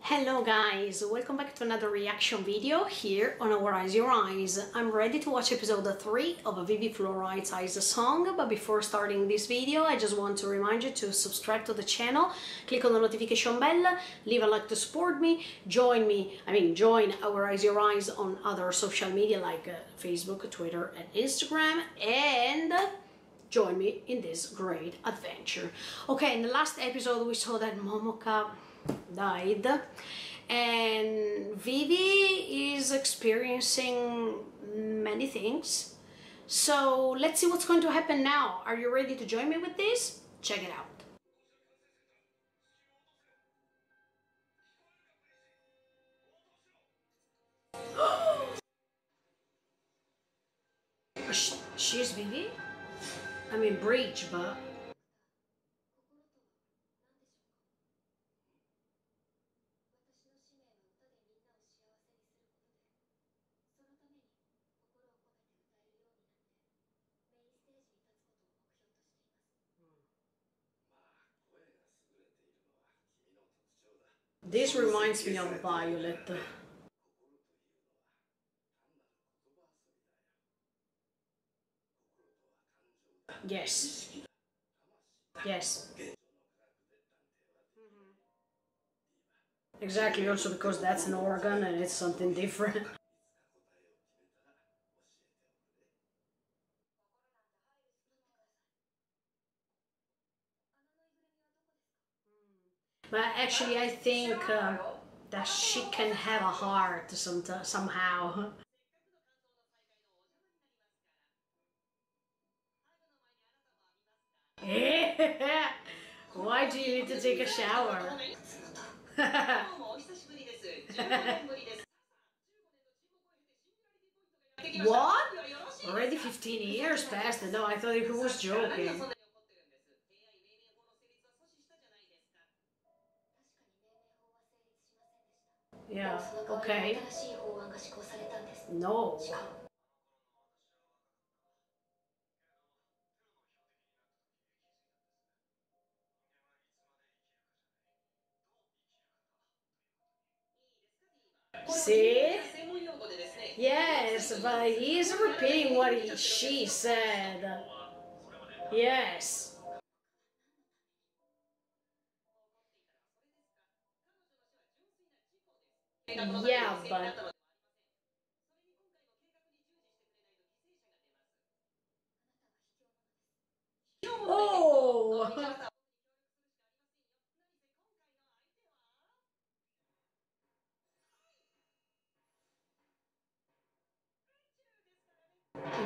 Hello guys, welcome back to another reaction video here on Our Eyes Your Eyes. I'm ready to watch episode 3 of Vivy Fluorite's Eyes Song, but before starting this video I just want to remind you to subscribe to the channel, click on the notification bell, leave a like to support me, join Our Eyes Your Eyes on other social media like Facebook, Twitter and Instagram, and join me in this great adventure. Okay, in the last episode we saw that Momoka died and Vivy is experiencing many things, so let's see what's going to happen now. Are you ready to join me with this? Check it out. She's Vivy? I mean Breach, but this reminds me of Violet. Yes. Yes. Exactly, also because that's an organ and it's something different. But actually I think that she can have a heart somehow. Why do you need to take a shower? What? Already 15 years passed? No, I thought he was joking. Yeah, okay. No. See? Yes, but he's repeating what she said. Yes. Yeah, but... Oh!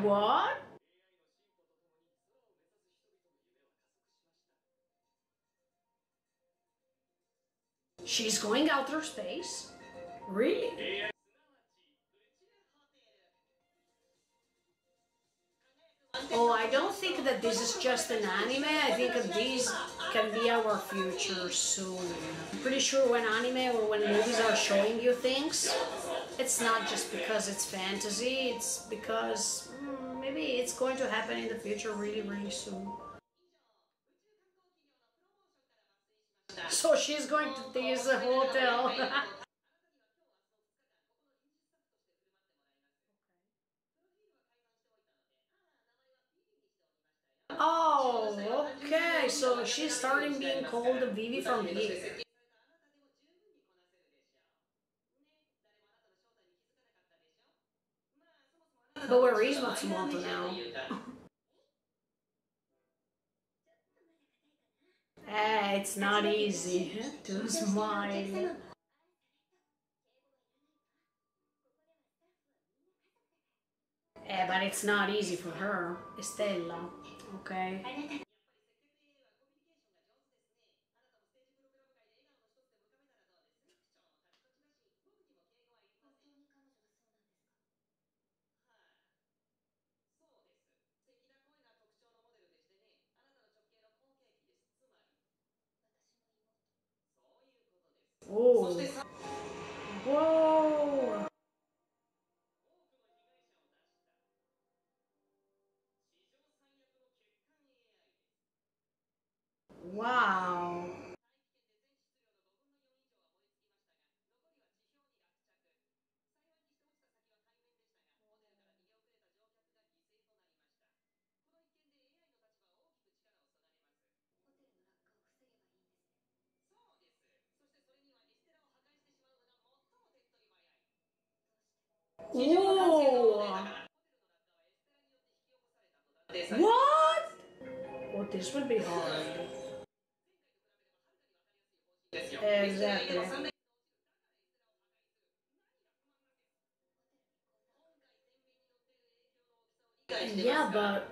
What? She's going outer space? Really? Oh, I don't think that this is just an anime. I think that these can be our future soon. I'm pretty sure when anime or when movies are showing you things, it's not just because it's fantasy, it's because maybe it's going to happen in the future really, really soon. So she's going to this hotel. Oh, okay. So she's starting being called Vivy from here. But where is Matsumoto now? It's not easy to smile. But it's not easy for her, Stella. Okay. Oh. Whoa. Wow. this will be hard. Exactly. Yeah, but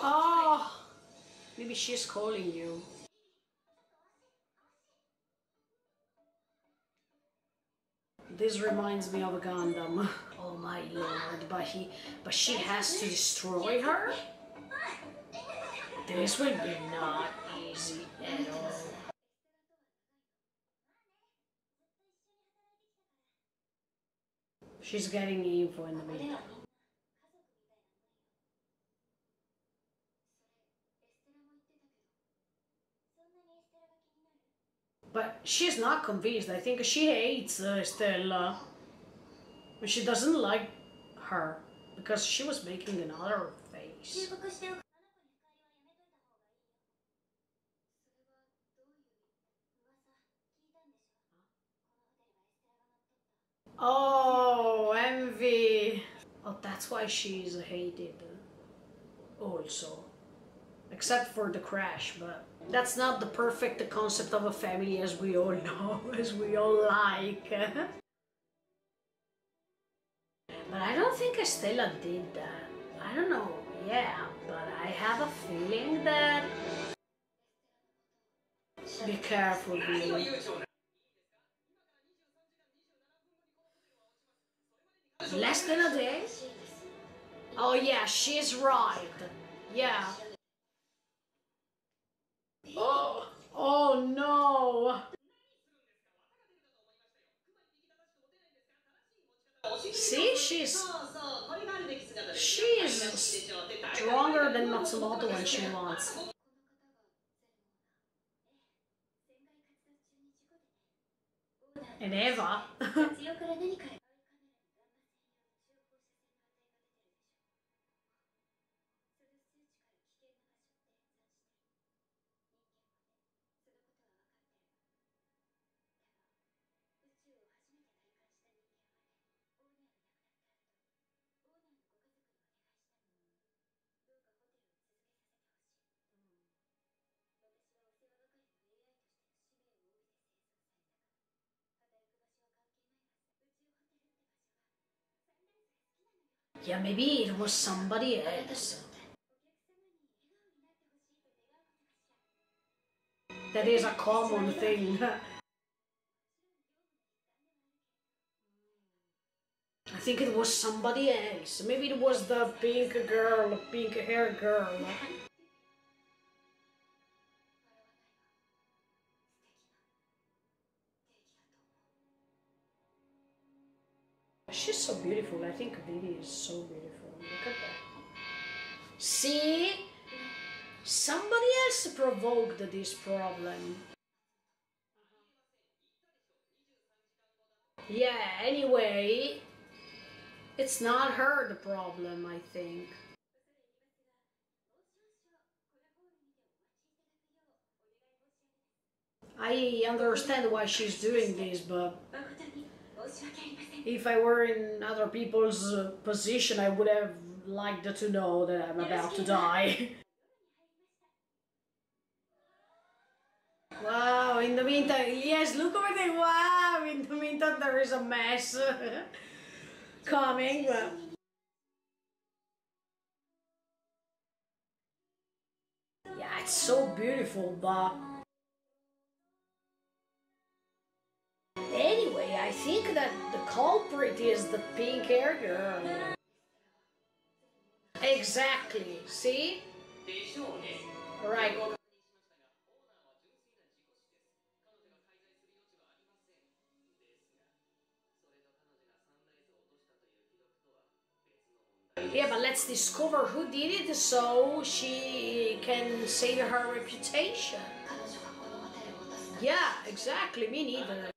oh, maybe she's calling you. This reminds me of a Gundam. Oh my lord, but she has to destroy her? This will be not easy at all. She's getting info in the meantime. But she's not convinced. I think she hates Stella. She doesn't like her because she was making another face. Oh, envy. Oh, that's why she's hated also. Except for the crash, but that's not the perfect concept of a family as we all know, as we all like. But I don't think Estella did that. I don't know, yeah, but I have a feeling that... Be careful, Billy. Less than a day? Oh yeah, she's right. Yeah. Oh, oh no. See, she's stronger than Matsumoto when she wants. And Eva. Yeah, maybe it was somebody else. That is a common thing. I think it was somebody else. Maybe it was the pink girl, pink hair girl. She's so beautiful. I think Vivy is so beautiful. Look at that. See? Somebody else provoked this problem. Yeah, anyway, it's not her the problem, I think. I understand why she's doing this, but if I were in other people's position, I would have liked to know that I'm about to die. Wow, in the meantime, yes, look over there, wow, in the meantime there is a mess coming. Yeah, it's so beautiful, but... Anyway, I think that the culprit is the pink hair girl. Exactly, see? Right. Yeah, but let's discover who did it so she can save her reputation. Yeah, exactly, me neither.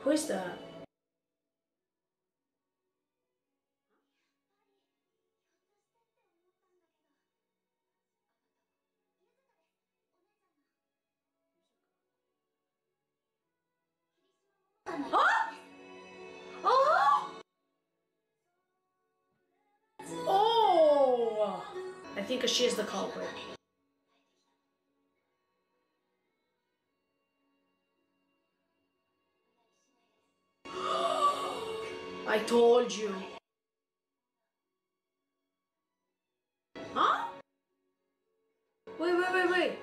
Who is that? think she's the culprit. I told you. Huh? Wait.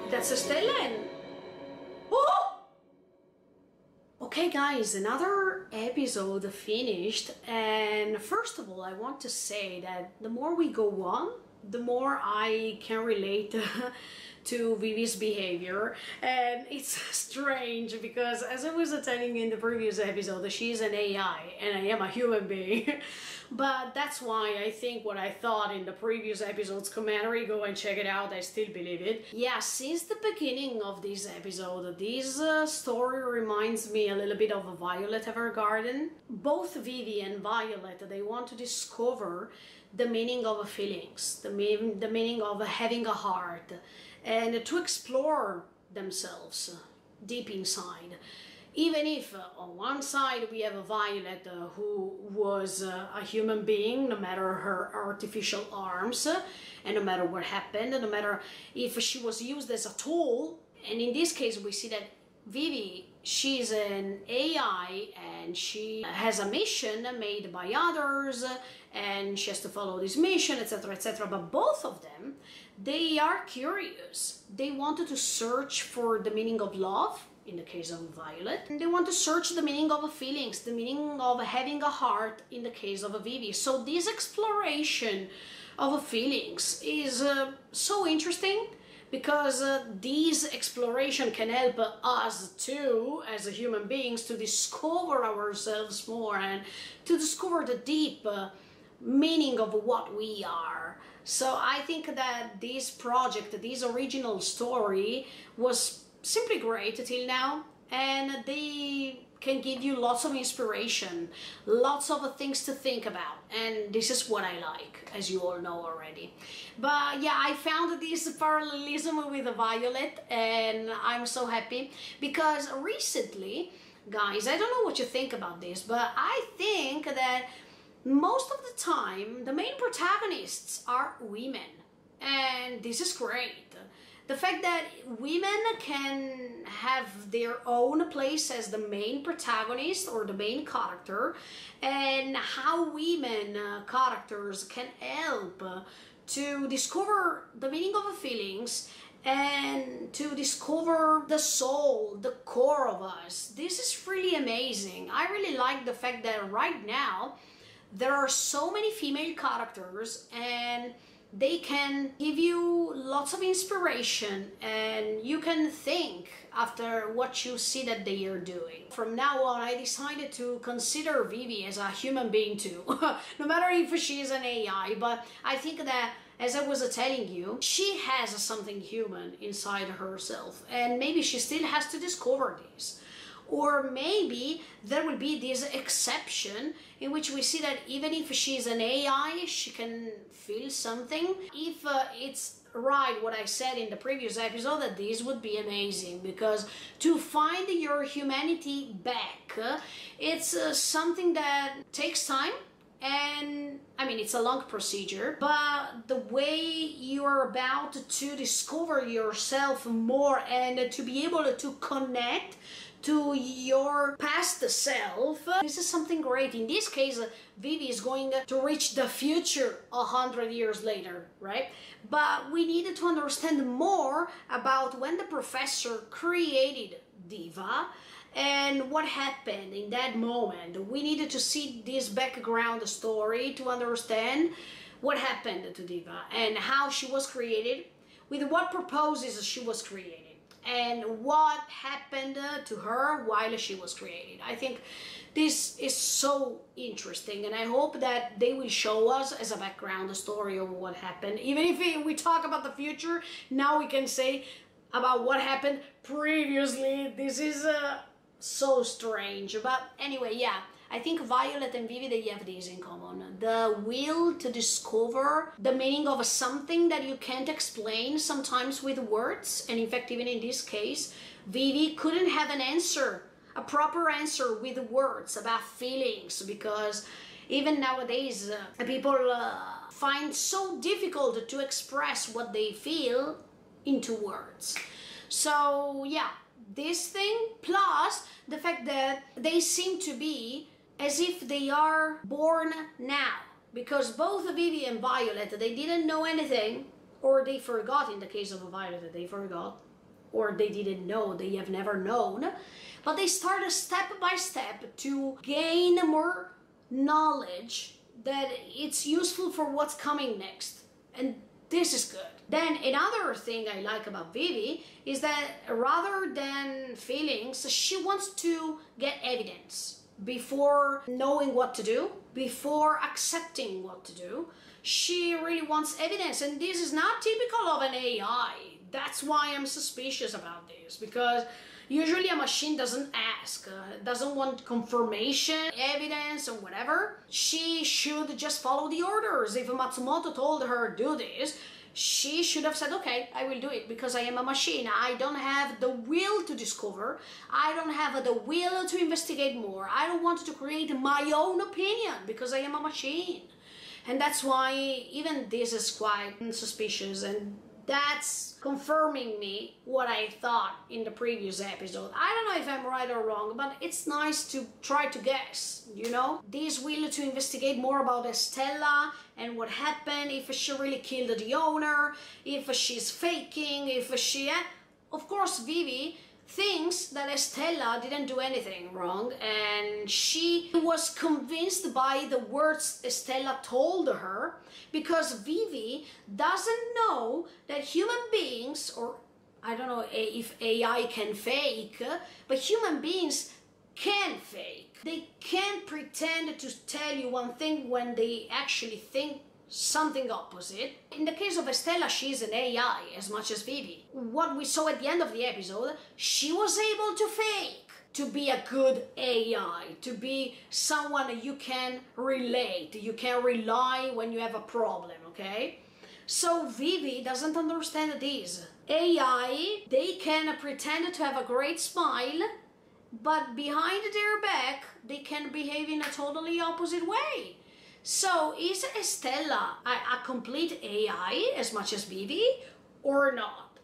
That's a Stellan. Oh! Okay guys, another episode finished, and first of all I want to say that the more we go on, the more I can relate to Vivy's behavior, and it's strange because, as I was telling you in the previous episode, she's an AI and I am a human being. But that's why I think what I thought in the previous episode's commentary, go and check it out, I still believe it. Yeah, since the beginning of this episode, this story reminds me a little bit of Violet Evergarden. Both Vivy and Violet, they want to discover the meaning of feelings, the meaning of having a heart, and to explore themselves deep inside. Even if on one side we have a Violet who was a human being, no matter her artificial arms, and no matter what happened, no matter if she was used as a tool, and in this case we see that Vivy, she's an AI and she has a mission made by others and she has to follow this mission, etc, etc. But both of them, they are curious. They wanted to search for the meaning of love, in the case of Violet, and they want to search the meaning of feelings, the meaning of having a heart, in the case of Vivy. So this exploration of feelings is so interesting, because this exploration can help us too, as human beings, to discover ourselves more and to discover the deep meaning of what we are. So I think that this project, this original story, was simply great till now, and they can give you lots of inspiration, lots of things to think about, and this is what I like, as you all know already. But yeah, I found this parallelism with Violet, and I'm so happy, because recently, guys, I don't know what you think about this, but I think that most of the time the main protagonists are women, and this is great. The fact that women can have their own place as the main protagonist or the main character, and how women characters can help to discover the meaning of feelings and to discover the soul, the core of us. This is really amazing. I really like the fact that right now there are so many female characters, and they can give you lots of inspiration, and you can think after what you see that they are doing. From now on, I decided to consider Vivy as a human being too, no matter if she is an AI, but I think that, as I was telling you, she has something human inside herself, and maybe she still has to discover this. Or maybe there will be this exception in which we see that even if she's an AI, she can feel something. If it's right what I said in the previous episode, that this would be amazing, because to find your humanity back, it's something that takes time. And I mean, it's a long procedure, but the way you are about to discover yourself more and to be able to connect to your past self, this is something great. In this case, Vivy is going to reach the future 100 years later, right? But we needed to understand more about when the professor created Diva and what happened in that moment. We needed to see this background story to understand what happened to Diva and how she was created, with what purposes she was created, and what happened to her while she was created. I think this is so interesting, and I hope that they will show us as a background story of what happened. Even if we talk about the future, now we can say about what happened previously. This is so strange. But anyway, yeah, I think Violet and Vivy, they have this in common: the will to discover the meaning of something that you can't explain sometimes with words. And in fact, even in this case, Vivy couldn't have an answer, a proper answer with words about feelings, because Even nowadays, people find so difficult to express what they feel into words. So yeah, this thing plus the fact that they seem to be as if they are born now, because both Vivy and Violet, they didn't know anything, or they forgot. In the case of Violet, they forgot, or they didn't know, they have never known, but they started step by step to gain more knowledge that it's useful for what's coming next, and this is good. Then another thing I like about Vivy is that rather than feelings, she wants to get evidence before knowing what to do, before accepting what to do. She really wants evidence, and this is not typical of an AI. That's why I'm suspicious about this, because usually a machine doesn't ask, doesn't want confirmation, evidence, or whatever. She should just follow the orders. If Matsumoto told her do this, she should have said, okay, I will do it, because I am a machine. I don't have the will to discover. I don't have the will to investigate more. I don't want to create my own opinion, because I am a machine. And that's why even this is quite suspicious, and that's confirming me what I thought in the previous episode. I don't know if I'm right or wrong, but it's nice to try to guess, you know? This will to investigate more about Estella and what happened, if she really killed the owner, if she's faking, if she... Of course, Vivy thinks that Estella didn't do anything wrong, and she was convinced by the words Estella told her, because Vivy doesn't know that human beings, or I don't know if AI can fake, but human beings can fake. They can pretend to tell you one thing when they actually think something opposite. In the case of Estella, she's an AI as much as Vivy. What we saw at the end of the episode, she was able to fake, to be a good AI, to be someone you can relate, you can rely when you have a problem, okay? So Vivy doesn't understand this. AI, they can pretend to have a great smile, but behind their back, they can behave in a totally opposite way. So is Estella a complete AI as much as Vivy or not?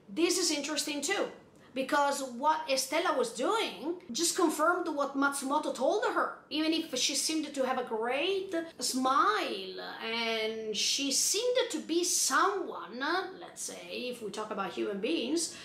This is interesting too, because what Estella was doing just confirmed what Matsumoto told her. Even if she seemed to have a great smile and she seemed to be someone, let's say, if we talk about human beings,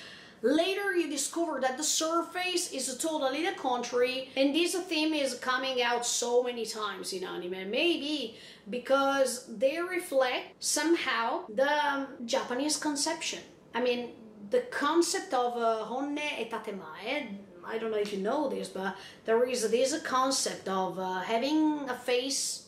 later you discover that the surface is totally the contrary, and this theme is coming out so many times in anime, maybe because they reflect somehow the Japanese conception. I mean, the concept of honne e tatemae, I don't know if you know this, but there is this concept of having a face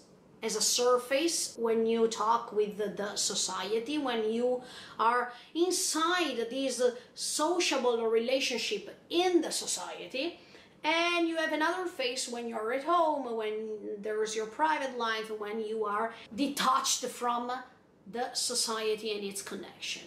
as a surface when you talk with the society, when you are inside this sociable relationship in the society, and you have another face when you're at home, when there's your private life, when you are detached from the society and its connection.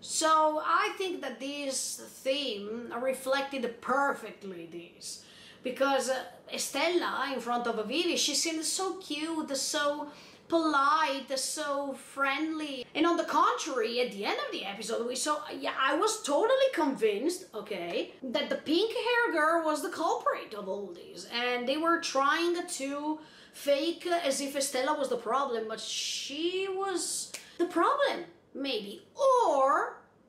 So I think that this theme reflected perfectly this. Because Estella, in front of Vivy, she seemed so cute, so polite, so friendly. And on the contrary, at the end of the episode, we saw, yeah, I was totally convinced, okay, that the pink hair girl was the culprit of all this. And they were trying to fake as if Estella was the problem, but she was the problem, maybe.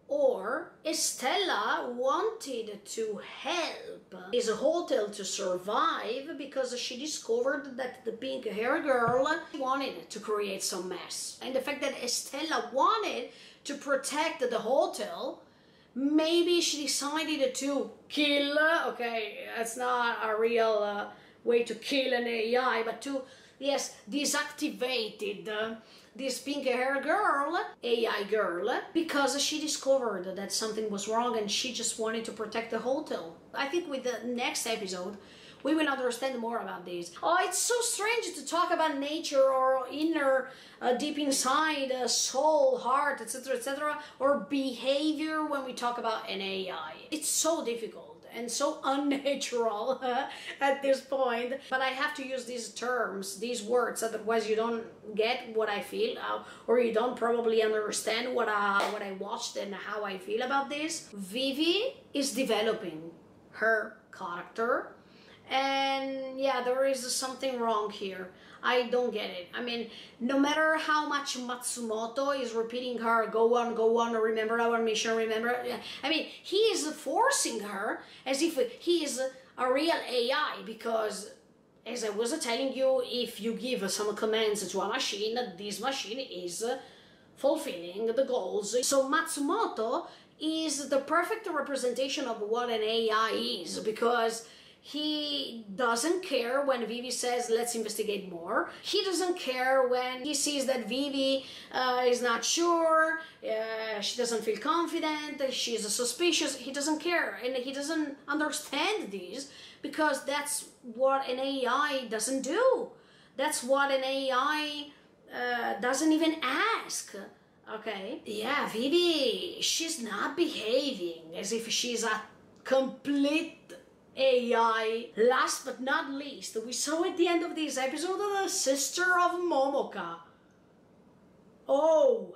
Or Estella wanted to help his hotel to survive because she discovered that the pink hair girl wanted to create some mess. And the fact that Estella wanted to protect the hotel, maybe she decided to kill, okay, that's not a real way to kill an AI, but to, yes, deactivated this pink hair girl, AI girl, because she discovered that something was wrong and she just wanted to protect the hotel. I think with the next episode, we will understand more about this. Oh, it's so strange to talk about nature or inner, deep inside, soul, heart, etc., or behavior when we talk about an AI. It's so difficult. and so unnatural at this point. But I have to use these terms, these words, otherwise you don't get what I feel, or you don't probably understand what I watched and how I feel about this. Vivy is developing her character, and yeah, there is something wrong here. I don't get it. I mean, no matter how much Matsumoto is repeating her, go on, remember our mission, remember. I mean, he is forcing her as if he is a real AI, because, as I was telling you, if you give some commands to a machine, this machine is fulfilling the goals. So Matsumoto is the perfect representation of what an AI is, because he doesn't care when Vivy says, let's investigate more. He doesn't care when he sees that Vivy is not sure, she doesn't feel confident, she's suspicious. He doesn't care, and he doesn't understand this, because that's what an AI doesn't do. That's what an AI doesn't even ask. Okay? Yeah, Vivy, she's not behaving as if she's a complete AI. Last but not least, we saw at the end of this episode the sister of Momoka. Oh,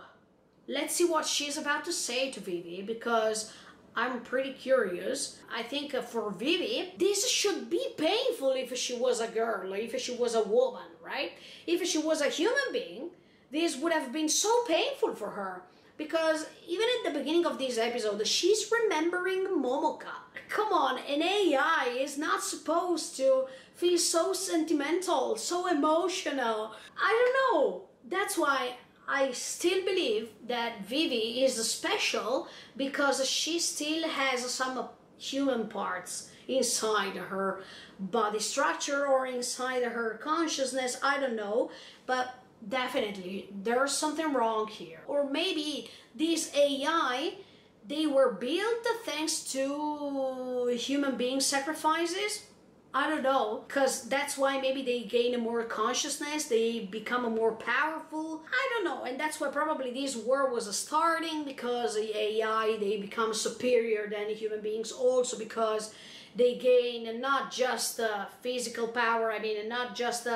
let's see what she's about to say to Vivy, because I'm pretty curious. I think for Vivy, this should be painful if she was a girl, if she was a woman, right? If she was a human being, this would have been so painful for her. Because even at the beginning of this episode, she's remembering Momoka. Come on, an AI is not supposed to feel so sentimental, so emotional. I don't know. That's why I still believe that Vivy is special, because she still has some human parts inside her body structure or inside her consciousness. I don't know, but definitely there's something wrong here. Or maybe these AI, they were built thanks to human being sacrifices. I don't know, because that's why maybe they gain more consciousness, they become more powerful. I don't know, and that's why probably this war was starting, because the AI, they become superior than human beings, also because they gain not just physical power, I mean, not just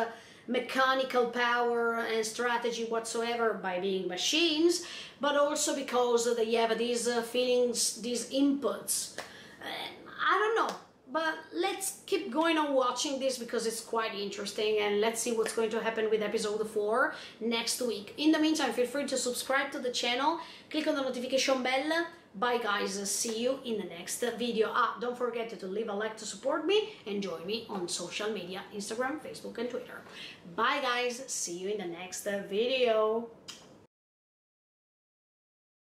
mechanical power and strategy whatsoever by being machines, but also because they have these feelings, these inputs. I don't know, but let's keep going on watching this, because it's quite interesting, and let's see what's going to happen with episode 4 next week. In the meantime, feel free to subscribe to the channel, click on the notification bell. Bye guys, see you in the next video. Don't forget to leave a like to support me, and join me on social media, Instagram, Facebook and Twitter. Bye guys, see you in the next video.